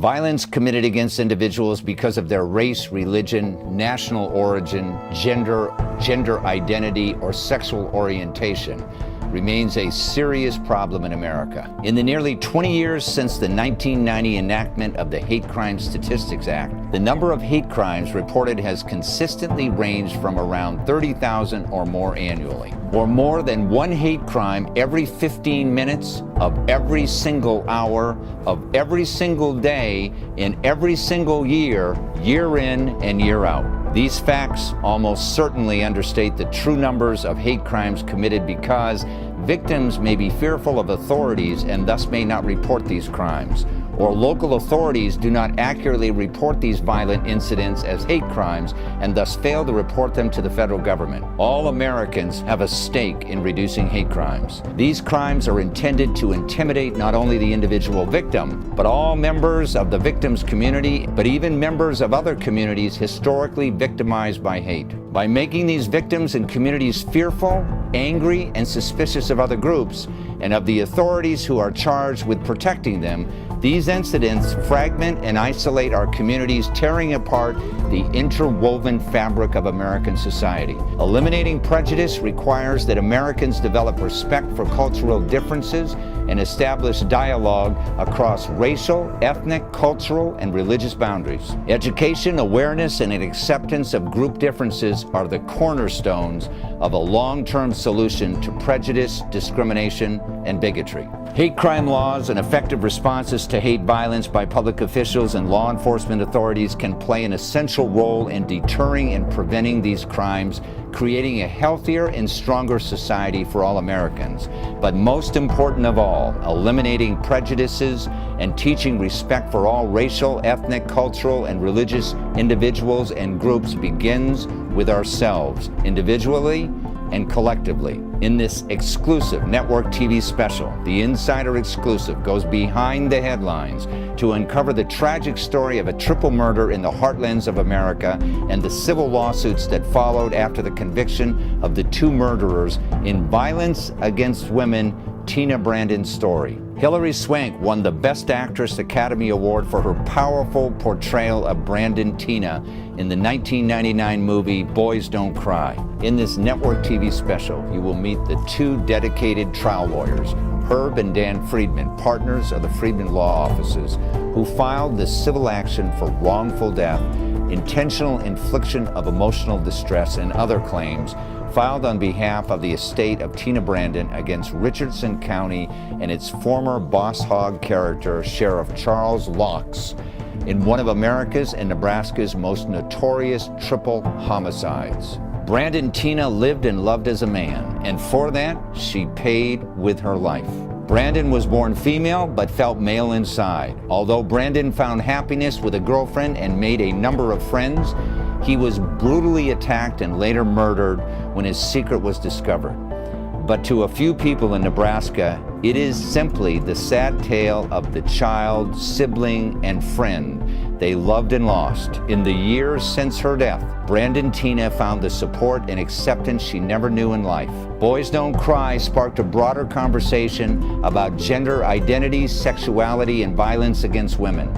Violence committed against individuals because of their race, religion, national origin, gender identity, or sexual orientation remains a serious problem in America. In the nearly 20 years since the 1990 enactment of the Hate Crime Statistics Act, the number of hate crimes reported has consistently ranged from around 30,000 or more annually, or more than one hate crime every 15 minutes of every single hour of every single day in every single year, year in and year out. These facts almost certainly understate the true numbers of hate crimes committed because victims may be fearful of authorities and thus may not report these crimes, or local authorities do not accurately report these violent incidents as hate crimes and thus fail to report them to the federal government. All Americans have a stake in reducing hate crimes. These crimes are intended to intimidate not only the individual victim, but all members of the victim's community, but even members of other communities historically victimized by hate. By making these victims and communities fearful, angry, and suspicious of other groups and of the authorities who are charged with protecting them, these incidents fragment and isolate our communities, tearing apart the interwoven fabric of American society. Eliminating prejudice requires that Americans develop respect for cultural differences and establish dialogue across racial, ethnic, cultural, and religious boundaries. Education, awareness, and an acceptance of group differences are the cornerstones of a long-term solution to prejudice, discrimination, and bigotry. Hate crime laws and effective responses to hate violence by public officials and law enforcement authorities can play an essential role in deterring and preventing these crimes, creating a healthier and stronger society for all Americans. But most important of all, eliminating prejudices and teaching respect for all racial, ethnic, cultural, and religious individuals and groups begins with ourselves, individually and collectively. In this exclusive network TV special, The Insider Exclusive goes behind the headlines to uncover the tragic story of a triple murder in the heartlands of America and the civil lawsuits that followed after the conviction of the two murderers in Violence Against Women, Teena Brandon's story. Hilary Swank won the Best Actress Academy Award for her powerful portrayal of Brandon Teena in the 1999 movie Boys Don't Cry. In this network TV special, you will meet the two dedicated trial lawyers, Herb and Dan Friedman, partners of the Friedman Law Offices, who filed the civil action for wrongful death, intentional infliction of emotional distress, and other claims filed on behalf of the estate of Teena Brandon against Richardson County and its former boss hog character, Sheriff Charles Laux, in one of America's and Nebraska's most notorious triple homicides. Brandon Teena lived and loved as a man, and for that, she paid with her life. Brandon was born female, but felt male inside. Although Brandon found happiness with a girlfriend and made a number of friends, he was brutally attacked and later murdered when his secret was discovered. But to a few people in Nebraska, it is simply the sad tale of the child, sibling, and friend they loved and lost. In the years since her death, Brandon Teena found the support and acceptance she never knew in life. Boys Don't Cry sparked a broader conversation about gender identity, sexuality, and violence against women.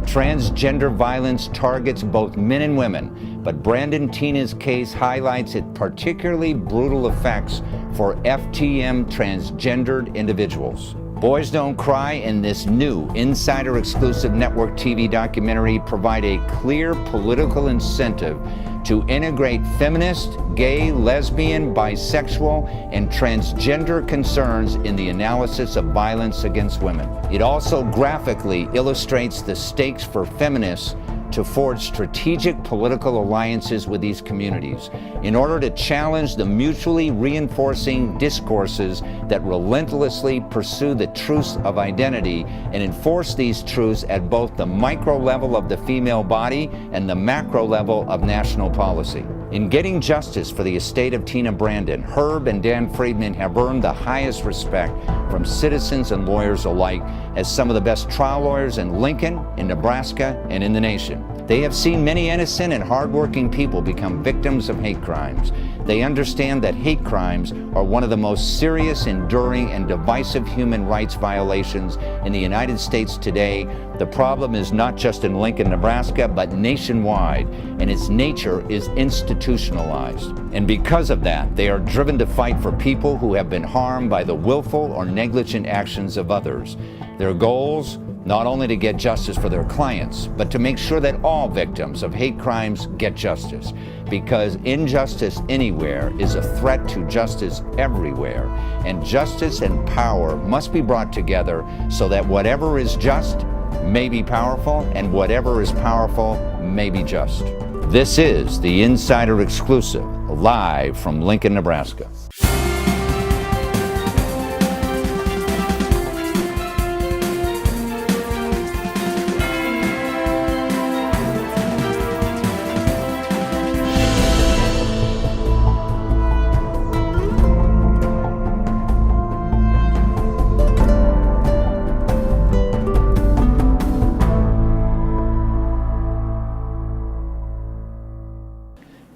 Transgender violence targets both men and women, but Brandon Teena's case highlights its particularly brutal effects for FTM transgendered individuals. Boys Don't Cry and this new Insider Exclusive Network TV documentary provide a clear political incentive to integrate feminist, gay, lesbian, bisexual, and transgender concerns in the analysis of violence against women. It also graphically illustrates the stakes for feminists to forge strategic political alliances with these communities in order to challenge the mutually reinforcing discourses that relentlessly pursue the truths of identity and enforce these truths at both the micro level of the female body and the macro level of national policy. In getting justice for the estate of Teena Brandon, Herb and Dan Friedman have earned the highest respect from citizens and lawyers alike as some of the best trial lawyers in Lincoln, in Nebraska, and in the nation. They have seen many innocent and hardworking people become victims of hate crimes. They understand that hate crimes are one of the most serious, enduring, and divisive human rights violations in the United States today. The problem is not just in Lincoln, Nebraska, but nationwide, and its nature is institutionalized. And because of that, they are driven to fight for people who have been harmed by the willful or negligent actions of others. Their goals, not only to get justice for their clients, but to make sure that all victims of hate crimes get justice. Because injustice anywhere is a threat to justice everywhere. And justice and power must be brought together so that whatever is just may be powerful, and whatever is powerful may be just. This is the Insider Exclusive, live from Lincoln, Nebraska.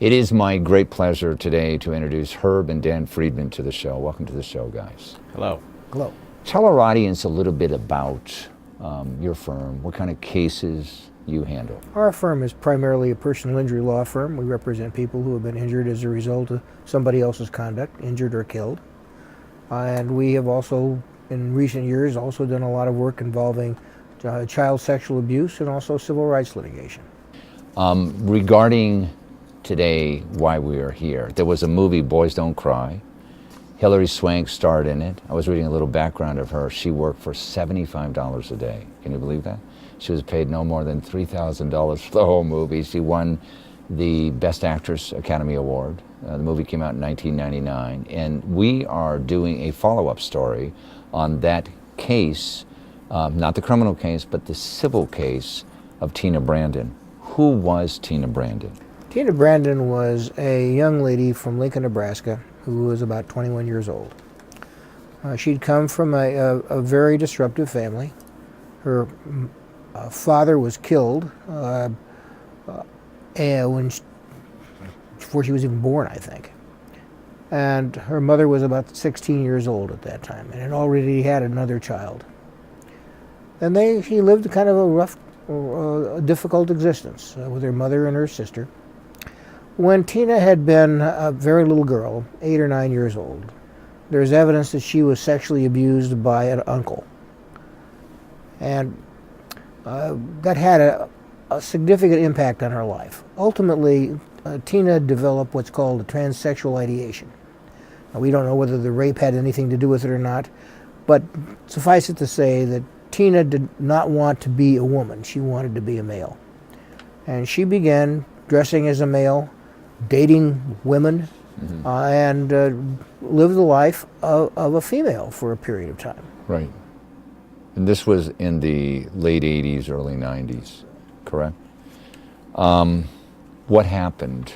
It is my great pleasure today to introduce Herb and Dan Friedman to the show. Welcome to the show, guys. Hello. Hello. Tell our audience a little bit about your firm, what kind of cases you handle. Our firm is primarily a personal injury law firm. We represent people who have been injured as a result of somebody else's conduct, injured or killed. And we have also, in recent years, also done a lot of work involving child sexual abuse and also civil rights litigation. Regarding today, why we are here, there was a movie, Boys Don't Cry. Hilary Swank starred in it. I was reading a little background of her. She worked for $75 a day. Can you believe that? She was paid no more than $3,000 for the whole movie. She won the Best Actress Academy Award. The movie came out in 1999, and we are doing a follow-up story on that case, not the criminal case, but the civil case of Teena Brandon. Who was Teena Brandon? Teena Brandon was a young lady from Lincoln, Nebraska, who was about 21 years old. She'd come from a very disruptive family. Her father was killed before she was even born, I think. And her mother was about 16 years old at that time, and had already had another child. And she lived kind of a rough, difficult existence with her mother and her sister. When Teena had been a very little girl, 8 or 9 years old, there's evidence that she was sexually abused by an uncle. And that had a significant impact on her life. Ultimately, Teena developed what's called a transsexual ideation. Now, we don't know whether the rape had anything to do with it or not, but suffice it to say that Teena did not want to be a woman. She wanted to be a male. And she began dressing as a male, dating women, and lived the life of a female for a period of time. Right. And this was in the late 80s, early 90s, correct? What happened?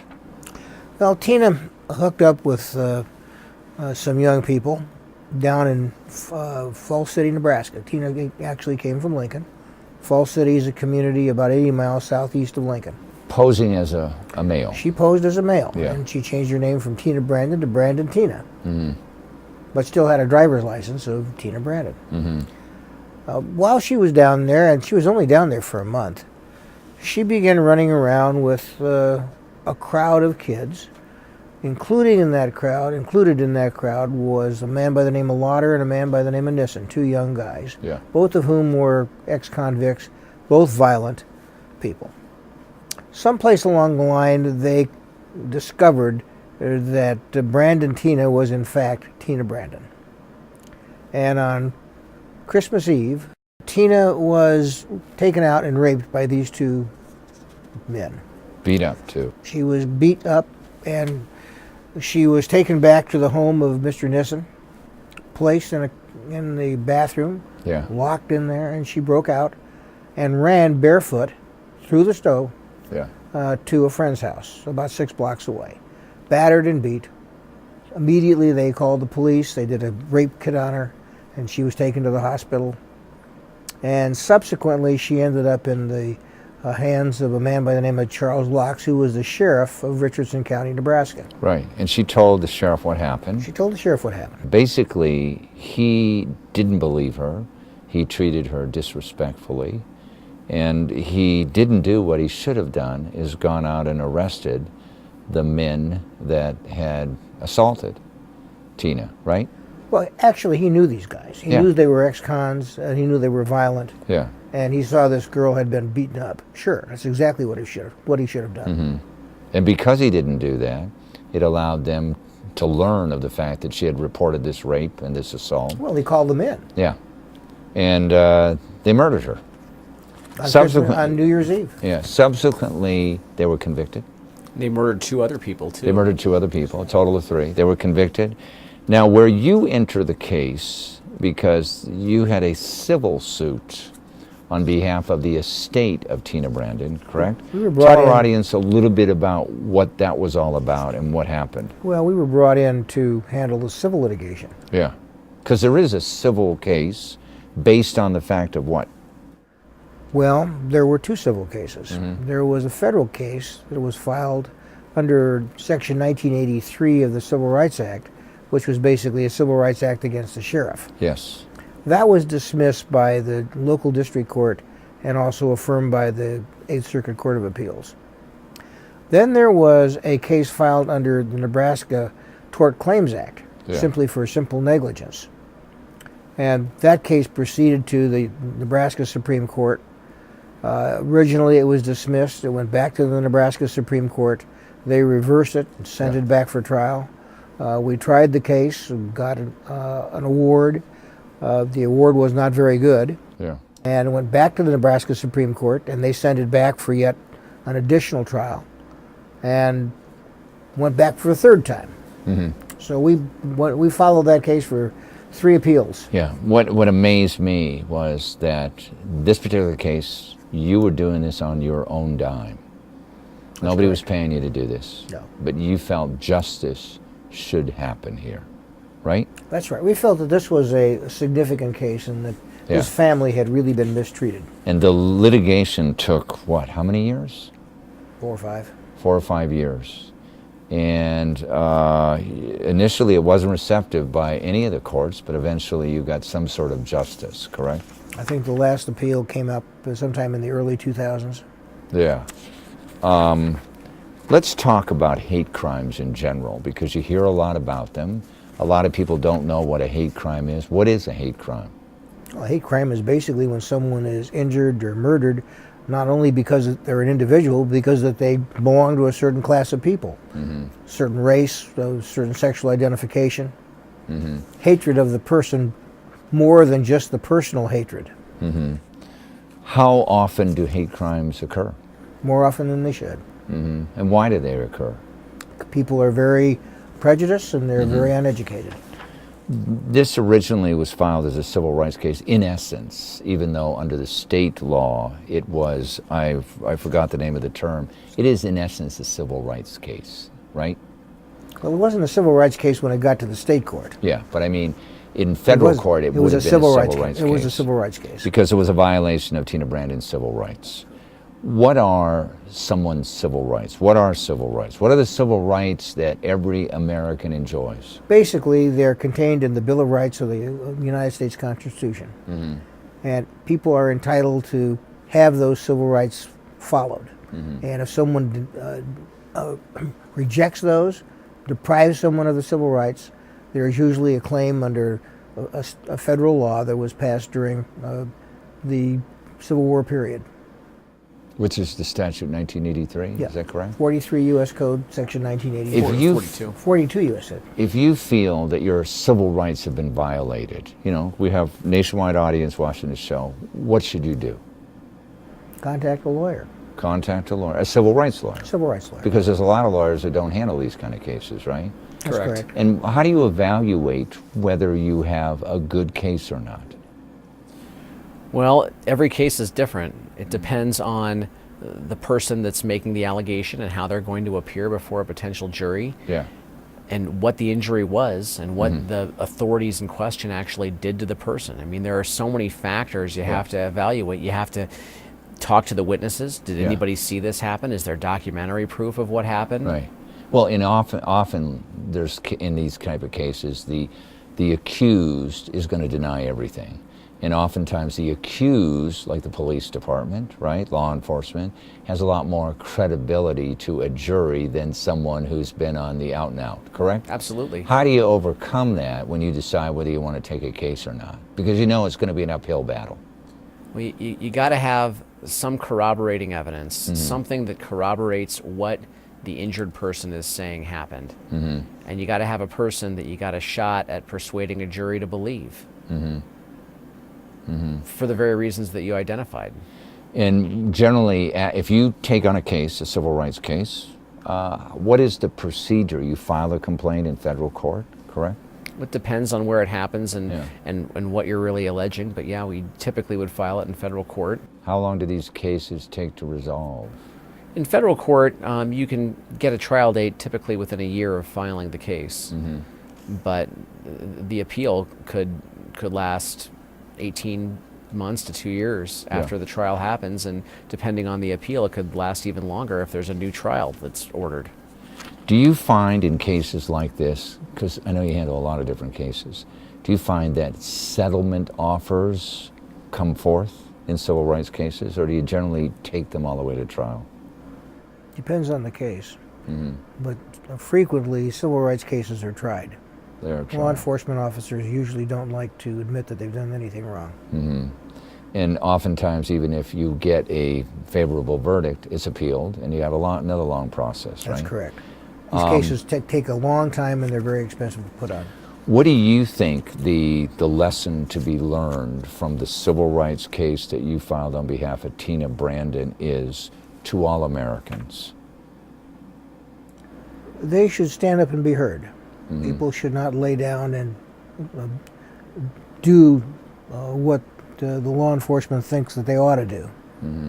Well, Teena hooked up with some young people down in Falls City, Nebraska. Teena actually came from Lincoln. Falls City is a community about 80 miles southeast of Lincoln. Posing as a male. She posed as a male, Yeah. and she changed her name from Teena Brandon to Brandon Teena, but still had a driver's license of Teena Brandon. While she was down there, and she was only down there for a month, she began running around with a crowd of kids. Included in that crowd was a man by the name of Lauder and a man by the name of Nissen, two young guys, Yeah. both of whom were ex-convicts, both violent people. Someplace along the line, they discovered that Brandon Teena was in fact Teena Brandon. And on Christmas Eve, Teena was taken out and raped by these two men. Beat up, too. She was beat up, and she was taken back to the home of Mr. Nissen, placed in the bathroom, Yeah. locked in there, and she broke out and ran barefoot through the stove Yeah. to a friend's house about 6 blocks away. Battered and beat. Immediately they called the police. They did a rape kit on her, and she was taken to the hospital. And subsequently she ended up in the hands of a man by the name of Charles Locks, who was the sheriff of Richardson County, Nebraska. Right. And she told the sheriff what happened. She told the sheriff what happened. Basically, he didn't believe her. He treated her disrespectfully. And he didn't do what he should have done, is gone out and arrested the men that had assaulted Teena, right? Well, actually, he knew these guys. He knew they were ex-cons, and he knew they were violent. Yeah. And he saw this girl had been beaten up. Sure, that's exactly what he should have done. Mm-hmm. And because he didn't do that, it allowed them to learn of the fact that she had reported this rape and this assault. Well, he called them in. Yeah. And they murdered her. On New Year's Eve. Yeah. Subsequently, they were convicted. They murdered 2 other people, too. They murdered 2 other people, a total of 3. They were convicted. Now, where you enter the case, because you had a civil suit on behalf of the estate of Teena Brandon, correct? We were brought Tell our in, audience a little bit about what that was all about and what happened. Well, we were brought in to handle the civil litigation. Yeah. Because there is a civil case based on the fact of what? Well, there were 2 civil cases. Mm-hmm. There was a federal case that was filed under Section 1983 of the Civil Rights Act, which was basically a civil rights act against the sheriff. Yes. That was dismissed by the local district court and also affirmed by the 8th Circuit Court of Appeals. Then there was a case filed under the Nebraska Tort Claims Act, simply for simple negligence. And that case proceeded to the Nebraska Supreme Court. Originally it was dismissed. It went back to the Nebraska Supreme Court. They reversed it and sent it back for trial. We tried the case and got an award. The award was not very good. Yeah. And it went back to the Nebraska Supreme Court, and they sent it back for yet an additional trial, and went back for a 3rd time. Mm-hmm. So we followed that case for 3 appeals. Yeah. What amazed me was that this particular case, you were doing this on your own dime. Nobody was paying you to do this. No. But you felt justice should happen here, right? That's right. We felt that this was a significant case and that this family had really been mistreated. And the litigation took, what, how many years? 4 or 5. 4 or 5 years. And initially it wasn't receptive by any of the courts, but eventually you got some sort of justice, correct? I think the last appeal came up sometime in the early 2000s. Yeah. Let's talk about hate crimes in general, because you hear a lot about them. A lot of people don't know what a hate crime is. What is a hate crime? Well, a hate crime is basically when someone is injured or murdered, not only because they're an individual, because that they belong to a certain class of people, certain race, certain sexual identification, hatred of the person more than just the personal hatred. How often do hate crimes occur? More often than they should. And why do they occur? People are very prejudiced and they're very uneducated. This originally was filed as a civil rights case, in essence, even though under the state law it was, I forgot the name of the term, it is in essence a civil rights case, right? Well, it wasn't a civil rights case when it got to the state court. Yeah, but I mean, in federal court it would have been a civil rights case. It was a civil rights case. Because it was a violation of Teena Brandon's civil rights. What are someone's civil rights? What are civil rights? What are the civil rights that every American enjoys? Basically, they're contained in the Bill of Rights of the United States Constitution. And people are entitled to have those civil rights followed. And if someone rejects those, deprives someone of the civil rights, there is usually a claim under a federal law that was passed during the Civil War period. Which is the statute 1983, Yeah. Is that correct? 43 U.S. Code, Section 1984. If you 42. 42 U.S. Code. If you feel that your civil rights have been violated, you know, we have nationwide audience watching this show, what should you do? Contact a lawyer, Contact a lawyer, a civil rights lawyer. civil rights lawyer. Because there's a lot of lawyers that don't handle these kind of cases, right? That's Correct. And how do you evaluate whether you have a good case or not? Well, every case is different. It depends on the person that's making the allegation and how they're going to appear before a potential jury. Yeah. And what the injury was and what the authorities in question actually did to the person. I mean, there are so many factors you have to evaluate. You have to talk to the witnesses. Did Yeah. anybody see this happen? Is there documentary proof of what happened? Right. Well, often there's in these type of cases the accused is going to deny everything, and oftentimes the accused, like the police department, right, law enforcement, has a lot more credibility to a jury than someone who's been on the out and out. Correct? Absolutely. How do you overcome that when you decide whether you want to take a case or not? Because you know it's going to be an uphill battle. Well, you got to have some corroborating evidence, Mm-hmm. something that corroborates what the injured person is saying happened. Mm-hmm. And you got to have a person that you got a shot at persuading a jury to believe. Mm-hmm. Mm-hmm. For the very reasons that you identified. And generally, if you take on a case, a civil rights case, what is the procedure? You file a complaint in federal court, correct? It depends on where it happens and, Yeah. and what you're really alleging, but yeah, we typically would file it in federal court. How long do these cases take to resolve? In federal court, you can get a trial date typically within a year of filing the case, but the appeal could last 18 months to 2 years after the trial happens, and depending on the appeal, it could last even longer if there's a new trial that's ordered. Do you find in cases like this, because I know you handle a lot of different cases, do you find that settlement offers come forth in civil rights cases, or do you generally take them all the way to trial? Depends on the case. But frequently, civil rights cases are tried. They're Law trial. enforcement officers usually don't like to admit that they've done anything wrong. And oftentimes, even if you get a favorable verdict, it's appealed, and you have another long process, right? That's correct. These cases take a long time, and they're very expensive to put on. What do you think the lesson to be learned from the civil rights case that you filed on behalf of Teena Brandon is to all Americans? They should stand up and be heard. People should not lay down and do what the law enforcement thinks that they ought to do.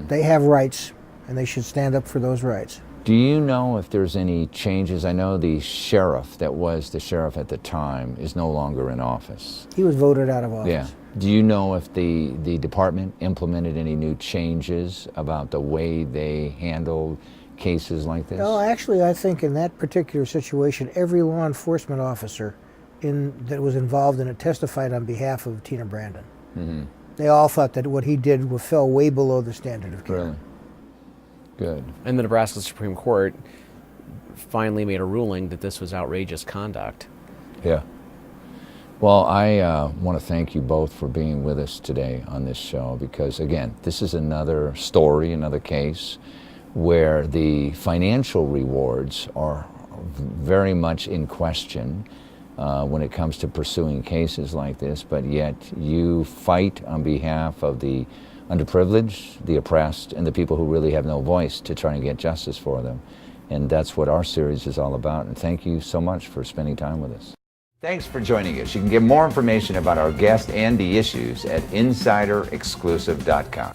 They have rights, and they should stand up for those rights. Do you know if there's any changes? I know the sheriff that was the sheriff at the time is no longer in office. He was voted out of office. Yeah. Do you know if the department implemented any new changes about the way they handled cases like this? No, actually, I think in that particular situation, every law enforcement officer that was involved in it testified on behalf of Teena Brandon. They all thought that what he did fell way below the standard of care. Really? Good. And the Nebraska Supreme Court finally made a ruling that this was outrageous conduct. Yeah. Well, I want to thank you both for being with us today on this show because, again, this is another story, another case where the financial rewards are very much in question when it comes to pursuing cases like this, but yet you fight on behalf of the underprivileged, the oppressed, and the people who really have no voice to try and get justice for them. And that's what our series is all about. And thank you so much for spending time with us. Thanks for joining us. You can get more information about our guest and the issues at insiderexclusive.com.